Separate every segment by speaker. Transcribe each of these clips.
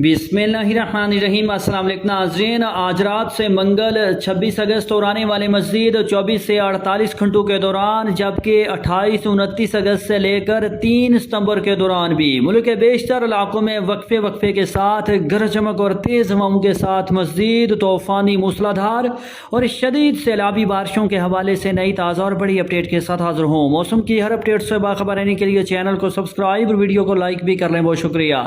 Speaker 1: بسم اللہ الرحمن الرحیم۔ السلام علیکم ناظرین، آج رات سے منگل 26 اگست اور آنے والے مزید 24 سے 48 گھنٹوں کے دوران، جبکہ 28 29 اگست سے لے کر 3 ستمبر کے دوران بھی ملک کے بیشتر علاقوں میں وقفے کے ساتھ گرج چمک اور تیز ہواؤں کے ساتھ مزید طوفانی موسلادھار اور شدید سیلابی بارشوں کے حوالے سے نئی تازہ اور بڑی اپڈیٹ کے ساتھ حاضر ہوں۔ موسم کی ہر اپڈیٹ سے باخبر رہنے کے لیے چینل کو سبسکرائب اور ویڈیو کو لائک بھی کر لیں، بہت شکریہ۔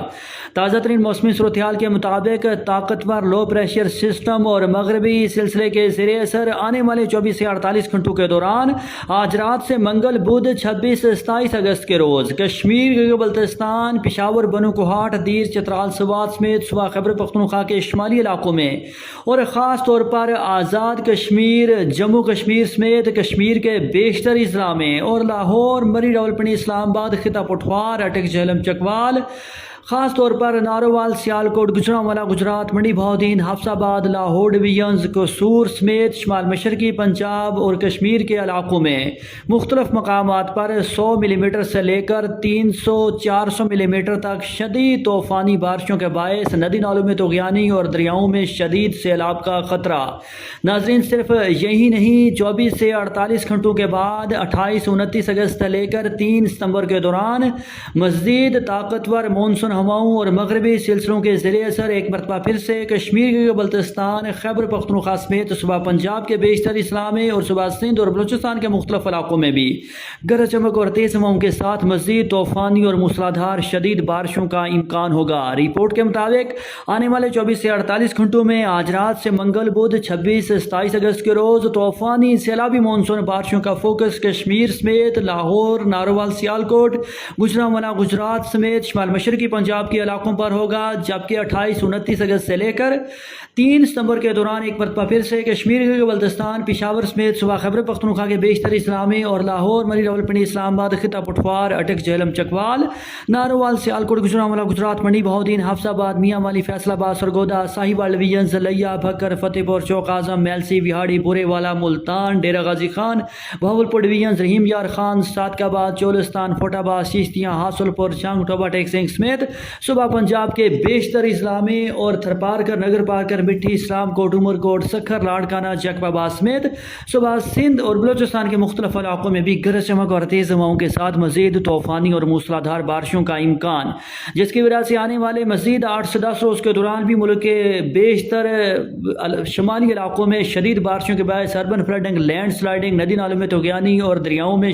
Speaker 1: تازہ ترین موسمی صورتحال کے مطابق طاقتور لو پریشر سسٹم اور مغربی سلسلے کے زیر اثر آنے والے 24 سے 48 گھنٹوں کے دوران آج رات سے منگل بدھ 26 27 اگست کے روز کشمیر، گلگت بلتستان، پشاور، بنو کوہاٹ، دیر، چترال، سوات سمیت صوبہ خیبر پختونخوا کے شمالی علاقوں میں اور خاص طور پر آزاد کشمیر، جموں کشمیر سمیت کشمیر کے بیشتر اضلاع میں اور لاہور، مری، راولپنڈی، اسلام آباد، خطہ پٹھوار، اٹک، جہلم، چکوال، خاص طور پر نارووال، سیالکوٹ، گجرانوالہ، گجرات، منڈی بہاؤدین، حفص آباد، لاہور ڈویژنز، قصور سمیت شمال مشرقی پنجاب اور کشمیر کے علاقوں میں مختلف مقامات پر 100 ملی میٹر سے لے کر 300-400 ملی میٹر تک شدید طوفانی بارشوں کے باعث ندی نالوں میں طغیانی اور دریاؤں میں شدید سیلاب کا خطرہ۔ ناظرین، صرف یہی نہیں، 24 سے 48 گھنٹوں کے بعد 28 29 اگست سے لے کر 3 ستمبر کے دوران مزید طاقتور مونسون ہواؤں اور مغربی سلسلوں کے زیر اثر ایک مرتبہ پھر سے کشمیر، گلگت بلتستان، خیبر پختونخوا سمیت صوبہ پنجاب کے بیشتر اضلاع میں اور صوبہ سندھ اور بلوچستان کے مختلف علاقوں میں بھی گرج چمک اور تیز ہواؤں کے ساتھ مزید طوفانی اور موسلادھار شدید بارشوں کا امکان ہوگا۔ رپورٹ کے مطابق آنے والے 24 سے 48 گھنٹوں میں آج رات سے منگل بدھ 26 27 اگست کے روز طوفانی سیلابی مونسون بارشوں کا فوکس کشمیر سمیت لاہور، نارووال، سیالکوٹ، گجرانوالہ، گجرات سمیت شمال مشرقی پنجاب کے علاقوں پر ہوگا، جبکہ 28 29 اگست سے لے کر 3 ستمبر کے دوران ایک مرتبہ پھر سے کشمیر، گلگت بلتستان، پشاور سمیت صوبہ خیبر پختونخوا کے بیشتر اضلاع میں اور لاہور، مری، راولپنڈی، اسلام آباد، خطہ پٹھوار، اٹک، جہلم، چکوال، نارووال، سیالکوٹ، گجرانوالہ، گجرات، منڈی بہاؤدین، حفص آباد، میاں والی، فیصل آباد، سرگودا، ساہیوال ڈویژن، لیا، بھکر، فتح پور، چوک اعظم، میلسی، وہاڑی، بورے والا، ملتان، ڈیرہ غازی خان، بہاولپور ڈویژن، رحیم یار خان، صادق آباد، چولستان، فوٹ آباد، شیشتیاں، حاصل پور، چانگ، ٹوبا، ٹیک سنگھ سمیت صوبہ پنجاب کے بیشتر اضلاع میں اور تھرپارکر، نگر پارکر، مٹھی، اسلام کوٹ، عمر کوٹ، سکھر، لاڑکانہ، جیکب آباد سمیت صوبہ سندھ اور بلوچستان کے مختلف علاقوں میں بھی گرج چمک اور تیز ہواؤں کے ساتھ مزید طوفانی اور موسلادھار بارشوں کا امکان، جس کی وجہ سے آنے والے مزید 8 سے 10 روز کے دوران بھی ملک کے بیشتر شمالی علاقوں میں شدید بارشوں کے باعث اربن فلڈنگ، لینڈ سلائڈنگ، ندی نالوں میں طغیانی اور دریاؤں میں